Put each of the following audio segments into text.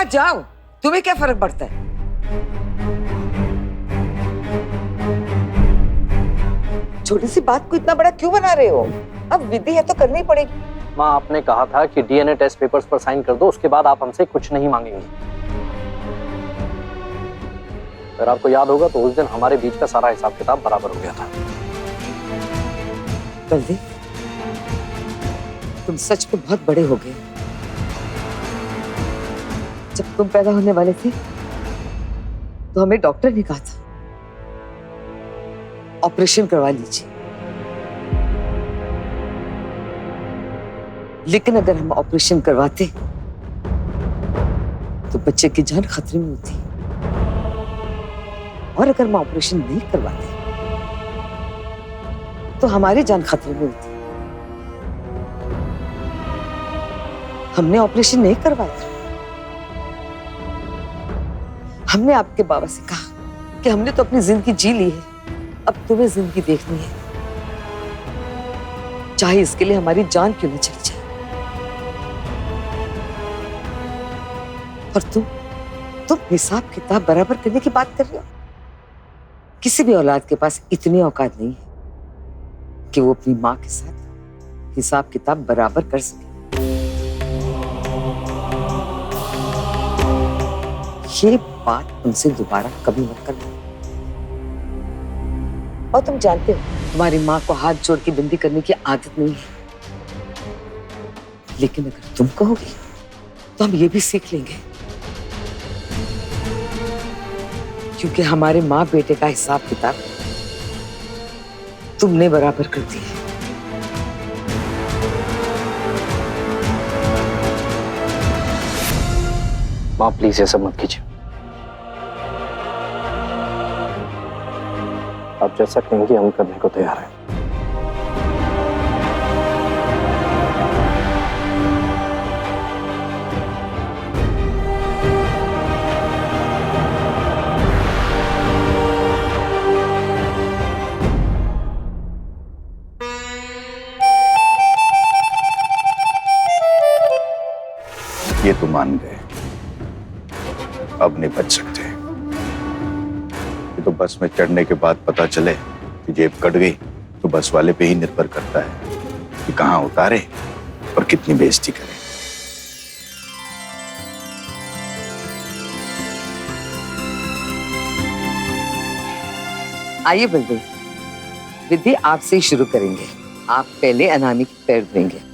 मत जाओ, तुम्हें क्या फर्क पड़ता है? छोटी सी बात को इतना बड़ा क्यों बना रहे हो? अब विधि है तो करनी पड़ेगी। माँ, आपने कहा था कि डीएनए टेस्ट पेपर्स पर साइन कर दो, उसके बाद आप हमसे कुछ नहीं मांगेंगे। अगर आपको याद होगा तो उस दिन हमारे बीच का सारा हिसाब किताब बराबर हो गया था। बलदेव, तुम सच में बहुत बड़े हो गए। जब तुम पैदा होने वाले थे तो हमें डॉक्टर ने कहा था ऑपरेशन करवा लीजिए, लेकिन अगर हम ऑपरेशन करवाते तो बच्चे की जान खतरे में होती, और अगर हम ऑपरेशन नहीं करवाते तो हमारी जान खतरे में होती। हमने ऑपरेशन नहीं करवाया। हमने आपके बाबा से कहा कि हमने तो अपनी जिंदगी जी ली है, अब तुम्हें जिंदगी देखनी है, चाहे इसके लिए हमारी जान क्यों न चली जाए। और तुम हिसाब किताब बराबर करने की बात कर रहे हो? किसी भी औलाद के पास इतनी औकात नहीं है कि वो अपनी मां के साथ हिसाब किताब बराबर कर सके। ये बात उनसे दोबारा कभी मत करना। और तुम जानते हो तुम्हारी माँ को हाथ जोड़ के विनती करने की आदत नहीं है, लेकिन अगर तुम कहोगे तो हम ये भी सीख लेंगे, क्योंकि हमारे माँ बेटे का हिसाब किताब तुमने बराबर कर दिया। माँ प्लीज ऐसा मत कीजिए। आप जैसा कहेंगे हम करने को तैयार हैं। ये तो मान गए, अब नहीं बच सकते। ये तो बस में चढ़ने के बाद पता चले कि जेब कट गई तो बस वाले पे ही निर्भर करता है कि कहां उतारे और कितनी बेइज्जती करे। आइए बलदेव, विधि आपसे ही शुरू करेंगे। आप पहले अनामी के पैर धोएंगे।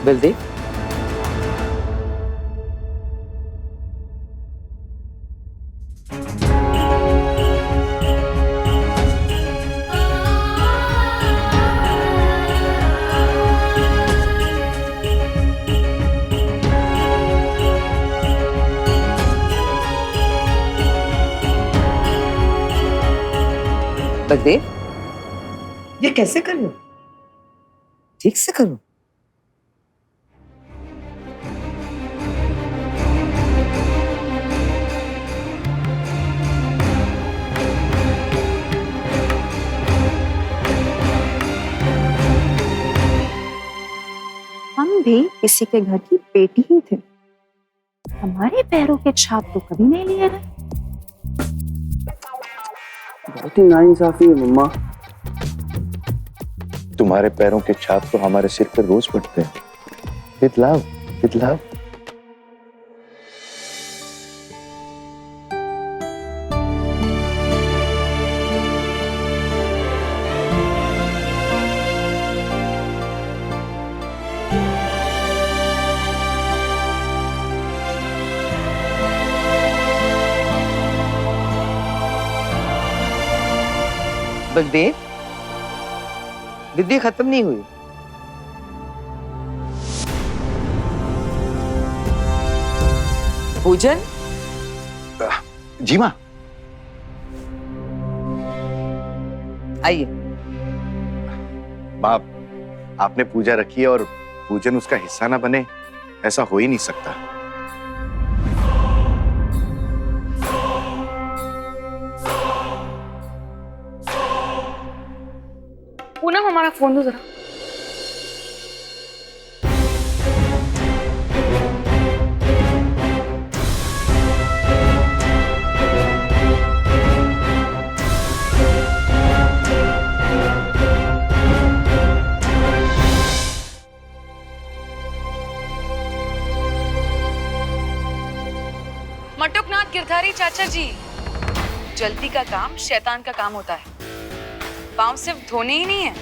बलदेव, बलदेव, ये कैसे कर रहे हो? ठीक से करो। हम भी किसी के घर की बेटी ही थे, हमारे पैरों के छाप तो कभी नहीं लिए गए। बहुत ही नाइंसाफी है मम्मा। तुम्हारे पैरों के छाप तो हमारे सिर पर रोज पड़ते हैं। With love, with love. Baldev, विधि खत्म नहीं हुई। पूजन। जी मां। आइए। माँ, आपने पूजा रखी है और पूजन उसका हिस्सा ना बने, ऐसा हो ही नहीं सकता। पूनम, हमारा फोन दो जरा। मटुकनाथ गिरधारी चाचा जी, जल्दी का काम शैतान का काम होता है। पाँव सिर्फ धोने ही नहीं है,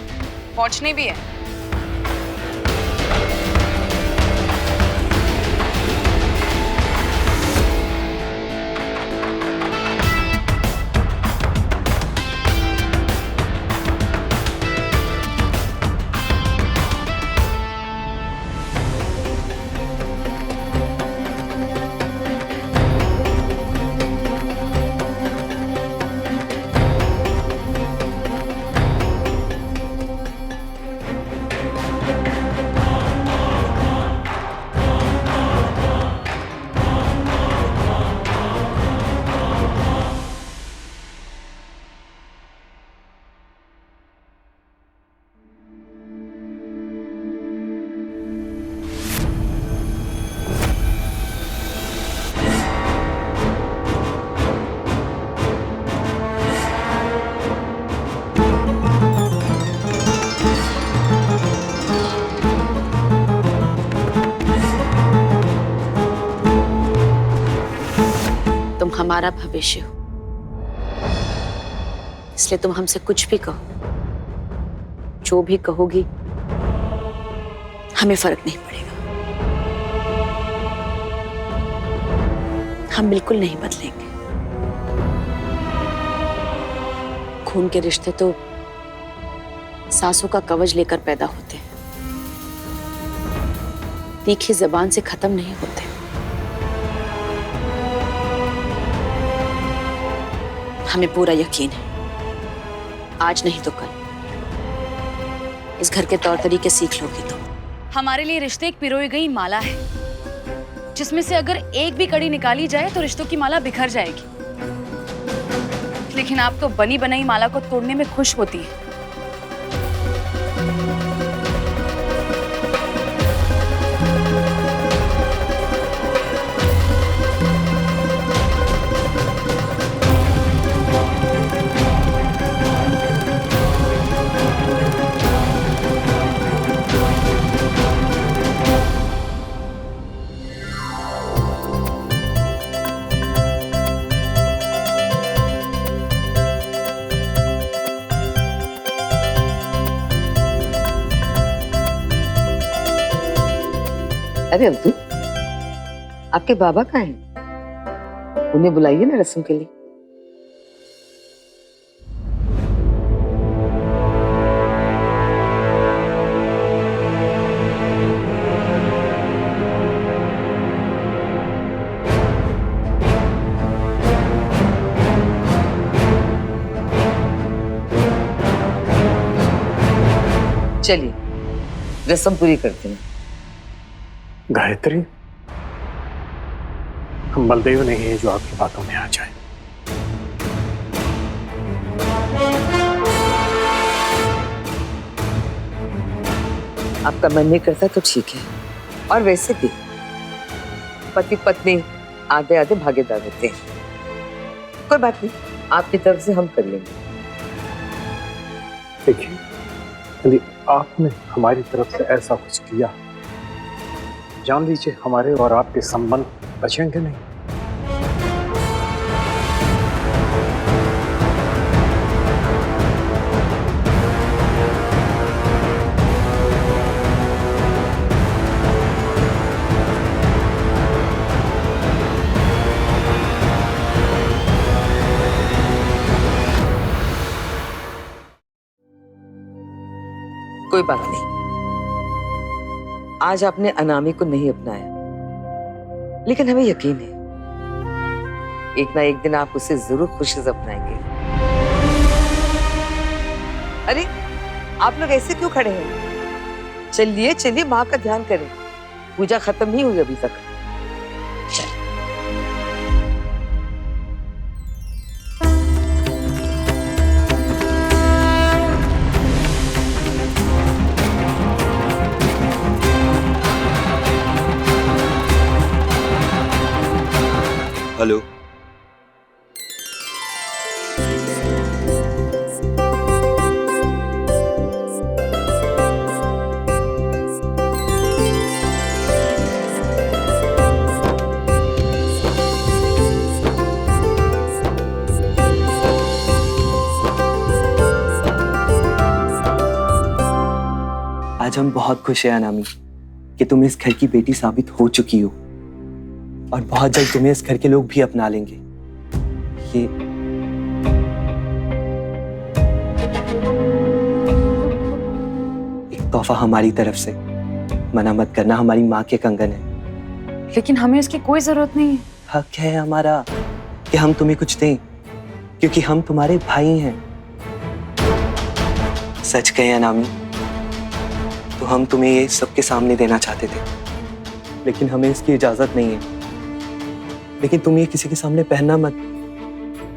पहुंचने भी है। तुम हमारा भविष्य हो, इसलिए तुम हमसे कुछ भी कहो, जो भी कहोगी, हमें फर्क नहीं पड़ेगा। हम बिल्कुल नहीं बदलेंगे। खून के रिश्ते तो सांसों का कवच लेकर पैदा होते हैं, तीखी जबान से खत्म नहीं होते। हमें पूरा यकीन है, आज नहीं तो कल इस घर के तौर तरीके सीख लोगी तुम। हमारे लिए रिश्ते एक पिरोई गई माला है, जिसमें से अगर एक भी कड़ी निकाली जाए तो रिश्तों की माला बिखर जाएगी। लेकिन आप तो बनी बनाई माला को तोड़ने में खुश होती है। अरे अब्दू, आपके बाबा कहाँ हैं? उन्हें बुलाइए ना रस्म के लिए। चलिए रस्म पूरी करते हैं। गायत्री, हम बलदेव नहीं है जो आपकी बातों में आ जाए। आपका मन नहीं करता तो ठीक है, और वैसे भी पति पत्नी आधे आधे भागीदार होते हैं। कोई बात नहीं, आपकी तरफ से हम कर लेंगे। देखिए, यदि आपने हमारी तरफ से ऐसा कुछ किया, जान लीजिए हमारे और आपके संबंध बचेंगे नहीं। कोई बात नहीं, आज आपने अनामी को नहीं अपनाया, लेकिन हमें यकीन है एक ना एक दिन आप उसे जरूर खुशी से अपनाएंगे। अरे आप लोग ऐसे क्यों खड़े हैं? चलिए चलिए, माँ का ध्यान करें। पूजा खत्म नहीं हुई अभी तक। हेलो। आज हम बहुत खुश हैं अनामी कि तुम इस घर की बेटी साबित हो चुकी हो और बहुत जल्द तुम्हें इस घर के लोग भी अपना लेंगे। ये एक तोहफा हमारी तरफ से। मना मत करना, हमारी माँ के कंगन है। लेकिन हमें उसकी कोई जरूरत नहीं है। हक है हमारा कि हम तुम्हें कुछ दें, क्योंकि हम तुम्हारे भाई हैं। सच कहे अनामी तो हम तुम्हें ये सबके सामने देना चाहते थे, लेकिन हमें इसकी इजाजत नहीं है। लेकिन तुम ये किसी के सामने पहनना मत,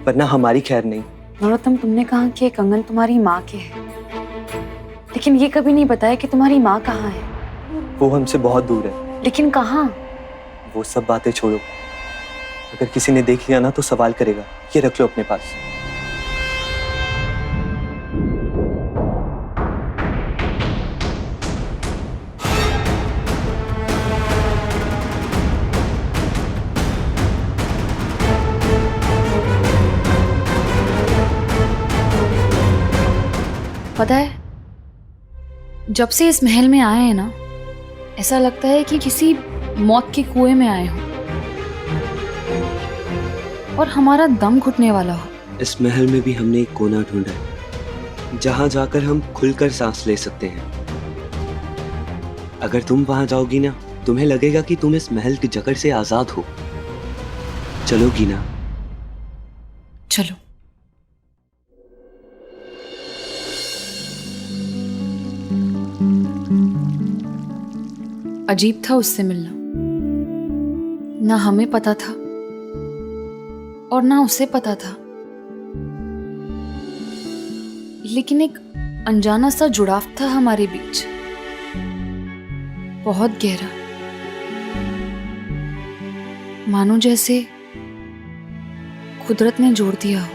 वरना हमारी खैर नहीं। नरोत्तम, तुमने कहा कि ये कंगन तुम्हारी माँ के है, लेकिन ये कभी नहीं बताया कि तुम्हारी माँ कहाँ है। वो हमसे बहुत दूर है। लेकिन कहाँ? वो सब बातें छोड़ो, अगर किसी ने देख लिया ना तो सवाल करेगा। ये रख लो अपने पास। पता है, जब से इस महल में आए हैं ना, ऐसा लगता है कि किसी मौत के कुएं में आए हो और हमारा दम घुटने वाला हो। इस महल में भी हमने एक कोना ढूंढा है जहां जाकर हम खुलकर सांस ले सकते हैं। अगर तुम वहां जाओगी ना, तुम्हें लगेगा कि तुम इस महल की जकड़ से आजाद हो। चलोगी ना? चलो। अजीब था उससे मिलना। ना हमें पता था और ना उसे पता था, लेकिन एक अनजाना सा जुड़ाव था हमारे बीच, बहुत गहरा। मानो जैसे कुदरत ने जोड़ दिया हो।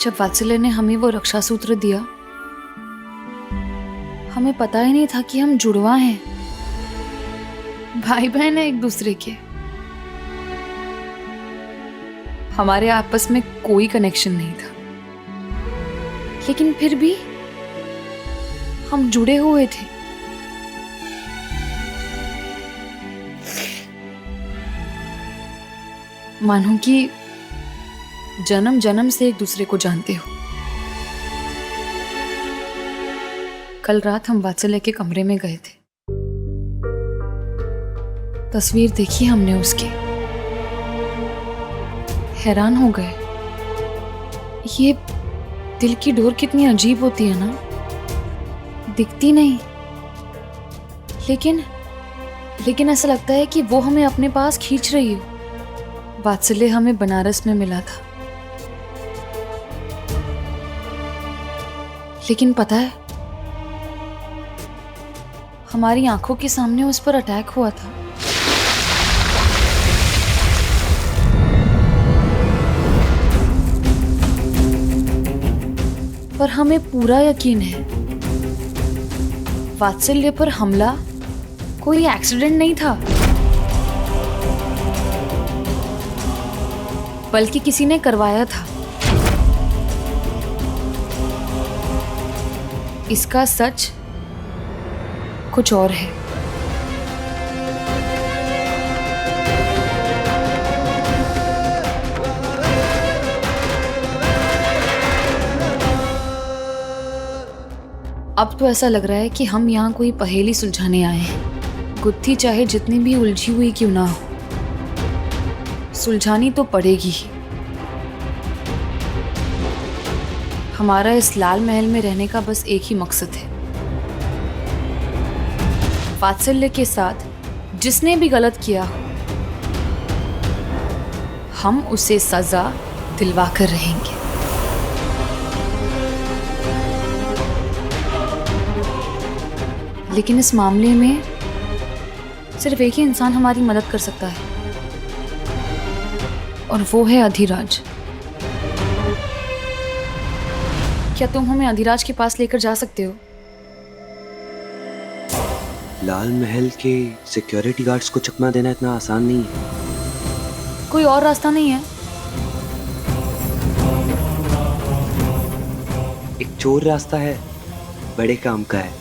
जब वात्सल्य ने हमें वो रक्षा सूत्र दिया, हमें पता ही नहीं था कि हम जुड़वा हैं, भाई बहन हैं एक दूसरे के। हमारे आपस में कोई कनेक्शन नहीं था, लेकिन फिर भी हम जुड़े हुए थे। मानो कि जन्म जन्म से एक दूसरे को जानते हो। कल रात हम वात्सल्य के कमरे में गए थे। तस्वीर देखी हमने उसकी, हैरान हो गए। ये दिल की डोर कितनी अजीब होती है ना, दिखती नहीं, लेकिन ऐसा लगता है कि वो हमें अपने पास खींच रही हो। वात्सल्य हमें बनारस में मिला था, लेकिन पता है, हमारी आंखों के सामने उस पर अटैक हुआ था। पर हमें पूरा यकीन है, वात्सल्य पर हमला कोई एक्सीडेंट नहीं था, बल्कि किसी ने करवाया था। इसका सच कुछ और है। अब तो ऐसा लग रहा है कि हम यहाँ कोई पहेली सुलझाने आए हैं। गुत्थी चाहे जितनी भी उलझी हुई क्यों ना हो, सुलझानी तो पड़ेगी ही। हमारा इस लाल महल में रहने का बस एक ही मकसद है, वात्सल्य के साथ जिसने भी गलत किया हो, हम उसे सजा दिलवा कर रहेंगे। लेकिन इस मामले में सिर्फ एक ही इंसान हमारी मदद कर सकता है, और वो है अधिराज। क्या तुम हमें अधिराज के पास लेकर जा सकते हो? लाल महल के सिक्योरिटी गार्ड्स को चकमा देना इतना आसान नहीं है। कोई और रास्ता नहीं है? एक चोर रास्ता है, बड़े काम का है।